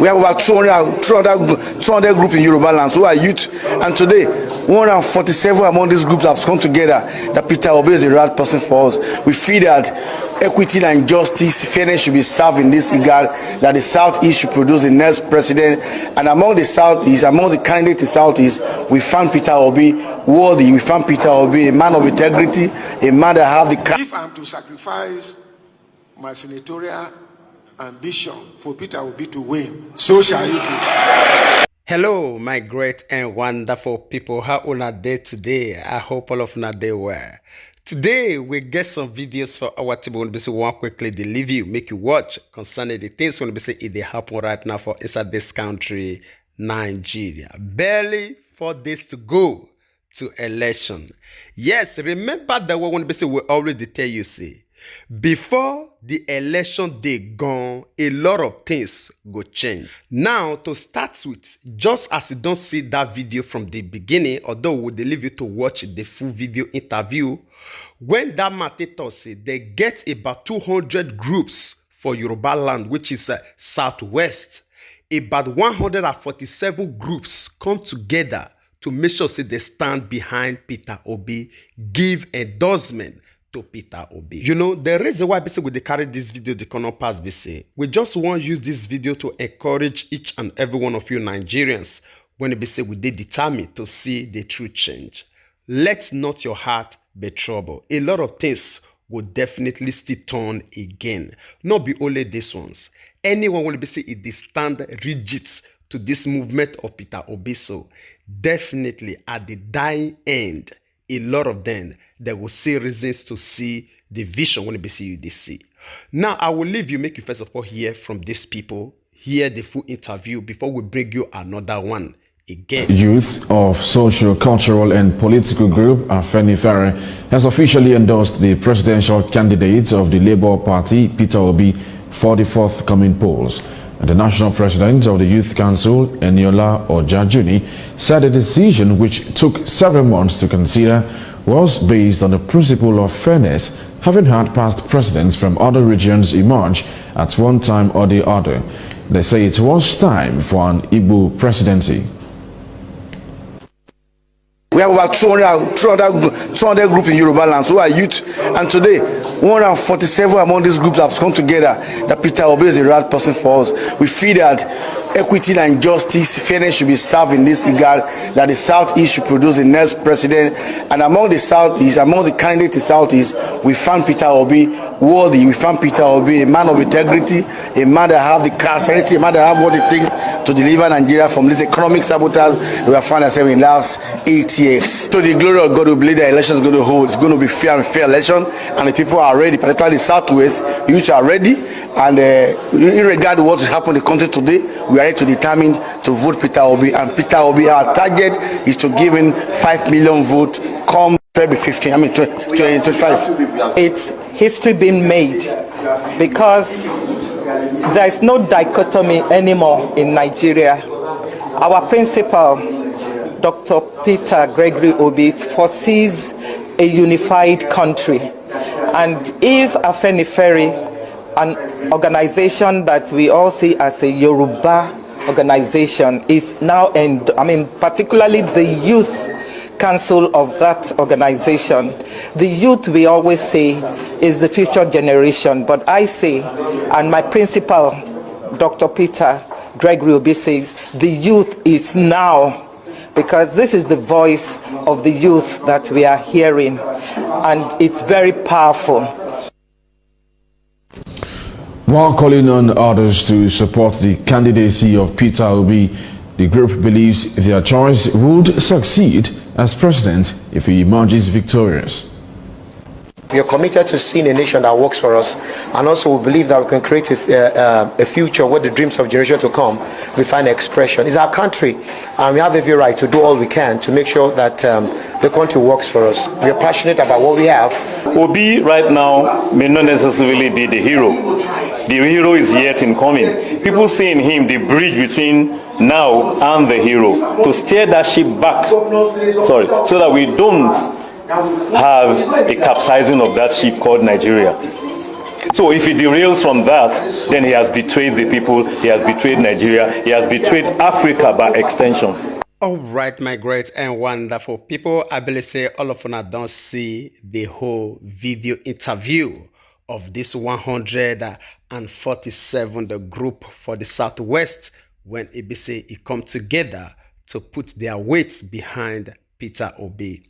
We have about 200 groups in Yoruba lands who are youth, and today 147 among these groups have come together that Peter Obi is the right person for us. We feel that equity and justice, fairness should be served in this regard, that the Southeast should produce the next president, and among the Southeast, among the candidates in Southeast, we found Peter Obi worthy. We found Peter Obi a man of integrity, a man that have the... If I'm to sacrifice my senatorial ambition for Peter Obi to win, so shall it be. Hello, my great and wonderful people. How una day today? I hope all of una day well. Today, we get some videos for our team. We're going to be saying one quickly, they leave you, make you watch concerning the things we're going to be saying if they happen right now for inside this country, Nigeria. Barely 4 days to go to election. Yes, remember that we're going to be saying we already tell you, say, before the election day gone, a lot of things go change. Now, to start with, just as you don't see that video from the beginning, although we'll leave you to watch the full video interview, when that Mateta say they get about 200 groups for Yoruba land, which is Southwest, about 147 groups come together to make sure say they stand behind Peter Obi, give endorsement to Peter Obi. You know, the reason why we they carry this video, they cannot pass BC. We just want to use this video to encourage each and every one of you Nigerians when we say we they determined to see the true change. Let not your heart be troubled. A lot of things will definitely still turn again. Not be only these ones. Anyone will be say it they stand rigid to this movement of Peter Obi. So definitely at the dying end, a lot of them, they will see reasons to see the vision when they see you they see. Now, I will leave you, make you first of all hear from these people, hear the full interview before we bring you another one again. Youth of Social, Cultural and Political Group, Afenifere, has officially endorsed the presidential candidate of the Labour Party, Peter Obi, for the forthcoming polls. The national president of the Youth Council, Eniola Ojajuni, said the decision, which took several months to consider, was based on the principle of fairness, having had past presidents from other regions emerge at one time or the other. They say it was time for an Igbo presidency. We have about 200 groups in Yoruba lands who are youth, and today 147 among these groups have come together that Peter Obi is the right person for us. We feel that equity and justice, fairness should be served in this regard, that the Southeast should produce the next president, and among the Southeast, among the candidates in Southeast, we found Peter Obi worthy. We found Peter Obi a man of integrity, a man that have the capacity, a man that have what it takes to deliver Nigeria from this economic sabotage we have found ourselves in the last 8 years. So the glory of God, we believe the election is going to hold. It's going to be fair and fair election, and the people are ready, particularly the Southwest. Youth are ready, and in regard to what has happened in the country today, we are ready to determine to vote Peter Obi. And Peter Obi, our target is to give him 5 million votes come February 15, 2025. It's history being made because there is no dichotomy anymore in Nigeria. Our principal, Dr. Peter Gregory Obi, foresees a unified country. And if Afenifere, an organization that we all see as a Yoruba organization, is now, particularly the youth council of that organization, the youth, we always say, is the future generation. But I say, and my principal, Dr. Peter Gregory Obi, says, the youth is now, because this is the voice of the youth that we are hearing, and it's very powerful. While calling on others to support the candidacy of Peter Obi, the group believes their choice would succeed as president if he emerges victorious. We are committed to seeing a nation that works for us, and also we believe that we can create a future where the dreams of generation to come will find expression. It's our country, and we have every right to do all we can to make sure that the country works for us. We are passionate about what we have. Obi right now may not necessarily be the hero. The hero is yet in coming. People see in him the bridge between now and the hero, to steer that ship back, so that we don't have a capsizing of that ship called Nigeria. So if he derails from that, then he has betrayed the people, he has betrayed Nigeria, he has betrayed Africa by extension. All right, my great and wonderful people, I believe say all of you don't see the whole video interview of this 147 the group for the Southwest when it say it come together to put their weights behind Peter Obi.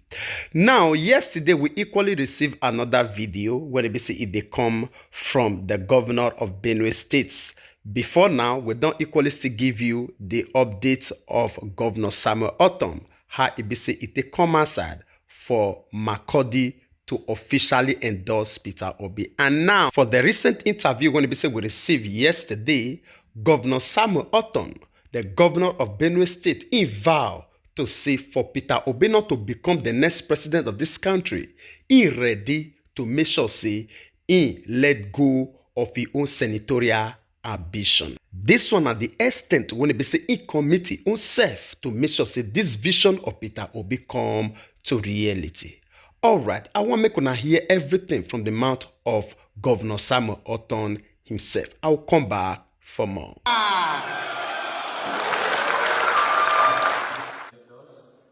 Now, yesterday we equally received another video when it say they come from the governor of Benue States. Before now, we don't equally still give you the updates of Governor Samuel Ortom, how it say it come aside for Makurdi to officially endorse Peter Obi. And now, for the recent interview when it say we received yesterday, Governor Samuel Ortom, the governor of Benue State, he vowed to say for Peter Obi not to become the next president of this country, he ready to make sure say he let go of his own senatorial ambition. This one at the extent when it be say he committee himself to make sure say this vision of Peter Obi come to reality. All right, I want to make una hear everything from the mouth of Governor Samuel Ortom himself. I will come back for more.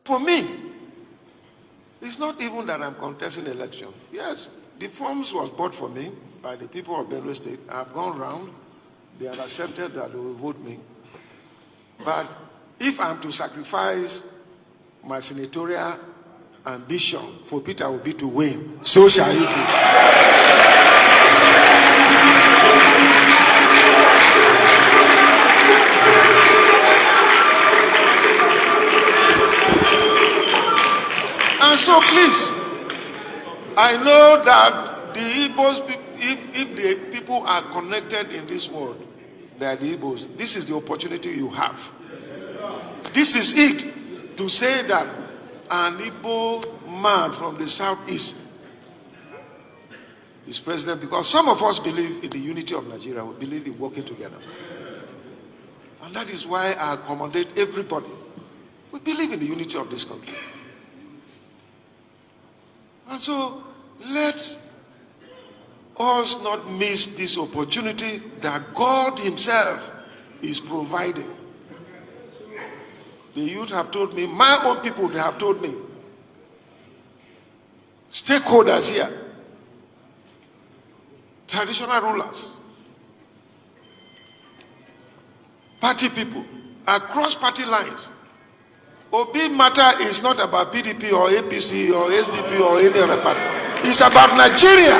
For me, it's not even that I'm contesting election. Yes, the forms was bought for me by the people of Benue State. I've gone round. They have accepted that they will vote me. But if I'm to sacrifice my senatorial ambition for Peter Obi to win, so shall it be. And so please, I know that the Igbos, if the people are connected in this world, they are the Igbos. This is the opportunity you have. This is it, to say that an Igbo man from the southeast is president, because some of us believe in the unity of Nigeria. We believe in working together. And that is why I accommodate everybody. We believe in the unity of this country. And so let us not miss this opportunity that God himself is providing. The youth have told me, my own people, they have told me, stakeholders here, traditional rulers, party people, across party lines. Obi matter is not about PDP or APC or SDP or any other party. It's about Nigeria.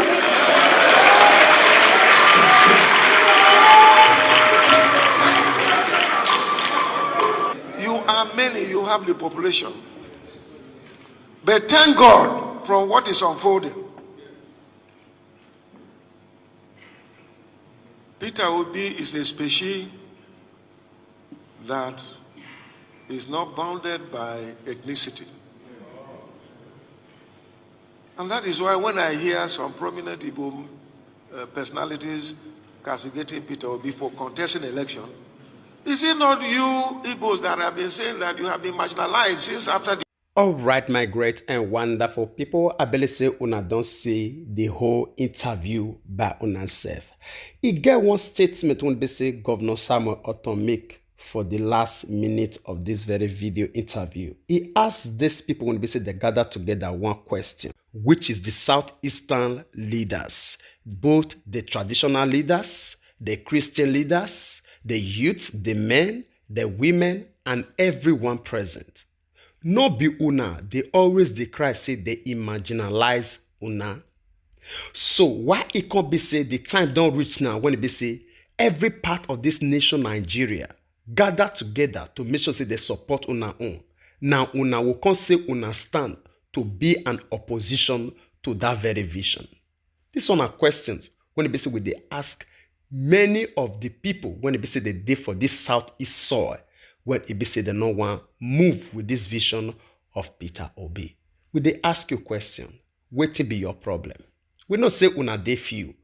You are many, you have the population. But thank God from what is unfolding. Peter Obi is a species that is not bounded by ethnicity. And that is why when I hear some prominent Igbo personalities castigating Peter Obi for contesting election, is it not you Igbos that have been saying that you have been marginalized since after the... All right, my great and wonderful people, I believe say una don't see the whole interview by una self. He get one statement when they say Governor Samuel Ortom make for the last minute of this very video interview. He asked these people when they say they gather together one question, which is the Southeastern leaders, both the traditional leaders, the Christian leaders, the youth, the men, the women, and everyone present. No be una, they always decry say they marginalize una. So why it can't be say the time don't reach now when it be say every part of this nation Nigeria gather together to make sure say they support una own. Now una will come say una stand to be an opposition to that very vision. These one are questions when it be say we they ask many of the people when it be say they did for this southeast soil, when it be say they no one move with this vision of Peter Obi. We they ask you question, what be your problem? We not say una dey few,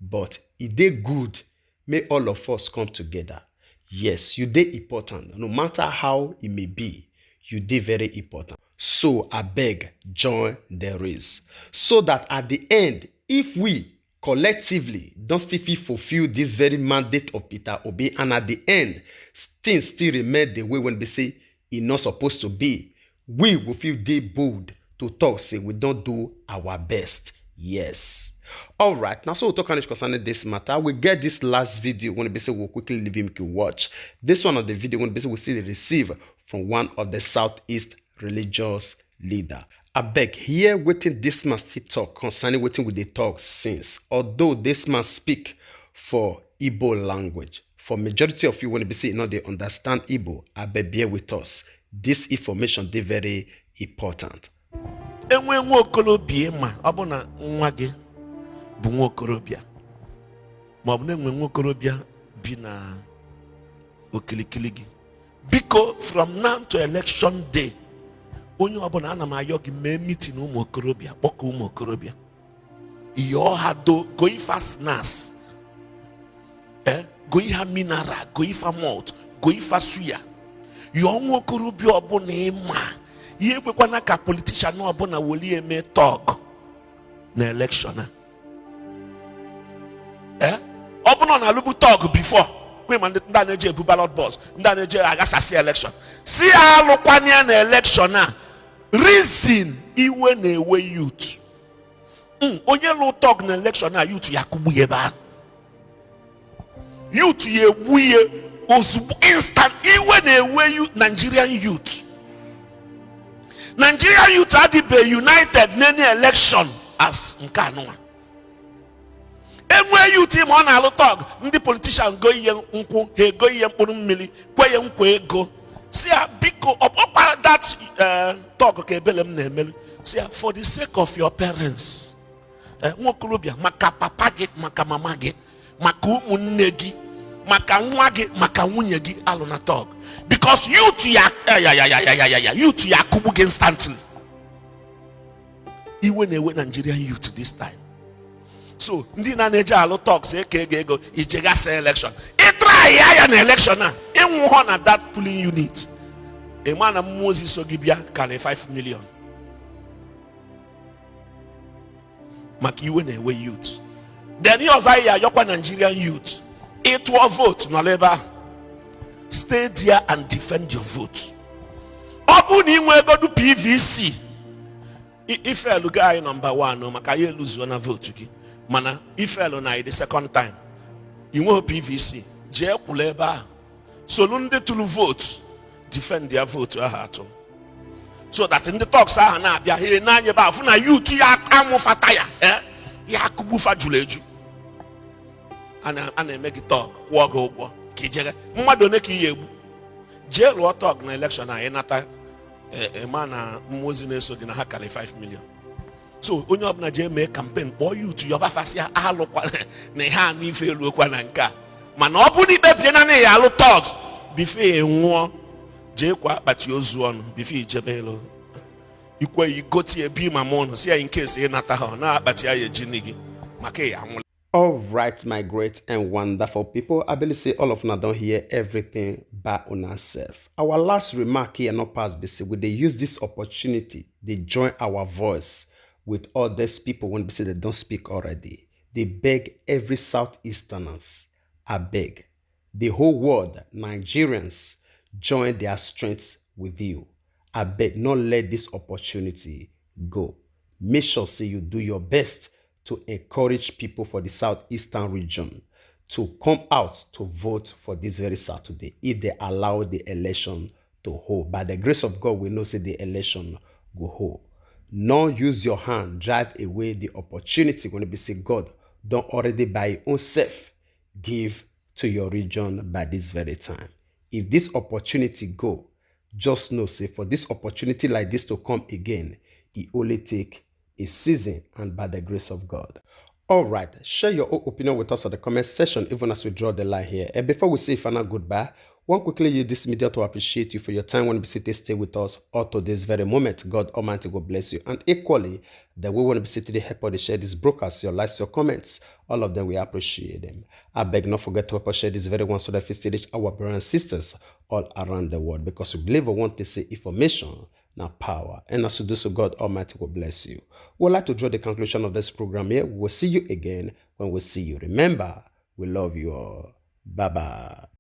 but it dey good, may all of us come together. Yes, you dey important. No matter how it may be, you dey very important. So I beg, join the race. So that at the end, if we collectively don't still fit fulfill this very mandate of Peter Obi, and at the end things still remain the way when they say e not supposed to be, we will feel dey bold to talk say we don't do our best. Yes. All right, now so we'll talk concerning this matter. We get this last video when we say we'll quickly leave him to watch. This one of the video when we see the receive from one of the Southeast religious leader. I beg here waiting this man still talk concerning waiting with the talk since. Although this man speak for Igbo language, for majority of you when we say they understand Igbo, I beg bear with us. This information they very important. Enwe nwa okorobịa ma ọ bụ na nwa gị bụ nwa okorobịa ma ọ bụ na enwe nwa okorobịa bi na okilikili gị, biko from now to election day onye ọbụla ana m ayọ gị mee meeting ụmụ okorobịa, kpọkọ ụmụ okorobịa yọọ ha do go ifa snacks, go iha mineral, go ifa malt, go ifa suya, yọọ nwa okorobịa ọbụla ịma ihe ekwekwana ka politician ọbụla woli eme talk na election a. Ọbụna na alụbu talk before kwe ma ndị na-eje ebu ballot box, ndị na-eje agasasi election, si alụkwanya na election a. Reason iwe na-ewe youth. Onye lụ talk na election a youth ya kugbu ebe a. Youth ya egbu ihe ozugbo instant. Iwe na-ewe youth, Nigerian youth. Nigerian youth adibe united n'any election as nke anụnwa. Enwe youth ma ọ na-alụ talk, ndị politician go ihe nkwụ, ha ego ihe mkpụrụ mmiri, kwe ya nkwa ego. See, biko ọkwa that talk ka ebele m na-emelu. See, for the sake of your parents, nwokorobịa maka papa gị, maka mama gị, maka ụmụnne gị, maka nwa gị, maka nwunye gị alụ na talk. Because youth ya kubu gị instantly. Iwe na-ewe Nigerian youth this time. So ndị na-eje alụ talk say ka ego ijega say election. Try ya na election a. Ịnwụ na that polling unit. A man na Moses Ogibia can 5 million. Maka iwe na-ewe youth. Then he also yokwa Nigerian youth. It will vote no labor. Stay there and defend your vote. Obu ni nwe go do PVC. If you guy number 1 no maka ye lose one vote ki. Mana if you na the second time. You want PVC. Je kuleba. So lunde to vote. Defend their vote ahato. So that in the talks na bia he na nye ba fu na youth ya amufataya ya kubufa juleju. Ana make it talk kwọ kijere mmadu ne ka yegbu je lụọ talk na election na ịnata ma na mmozi na-eso gị na ha kali 5 million. So onye ọbụla je mee campaign kpọọ youth yọba fasịa alụkwa na ha n'ife eluokwa na nke a, mana ọ bụ na ikpebie na ya alụ talk before nwụọ je kwa akpati ozu ọnụ before ijebe elu ikwe igoti ebi ma mọnụ si ya in case ịnata ha na akpati ya ejini gị maka ya anwụla. All right, my great and wonderful people. I believe say all of you don't hear everything by ourselves. Our last remark here not pass BC. We they use this opportunity. They join our voice with others people when they say they don't speak already. They beg every Southeasterners. I beg the whole world, Nigerians, join their strengths with you. I beg not let this opportunity go. Make sure say you do your best to encourage people for the Southeastern region to come out to vote for this very Saturday if they allow the election to hold. By the grace of God, we know say the election go hold. Not use your hand, drive away the opportunity when we say God don't already by your own self give to your region by this very time. If this opportunity go, just know say for this opportunity like this to come again, it only take a season and by the grace of God. All right, share your own opinion with us in the comment section even as we draw the line here. And before we say final goodbye, want quickly use this media to appreciate you for your time when you stay with us up to this very moment. God Almighty will bless you. And equally, the way when you today help us share this broadcast, your likes, your comments, all of them, we appreciate them. I beg not forget to help us share this very one so that we still reach our brothers and sisters all around the world, because we believe we want to say information, now power. And as we do so, God Almighty will bless you. We'd like to draw the conclusion of this program here. We'll see you again when we see you. Remember, we love you all. Bye-bye.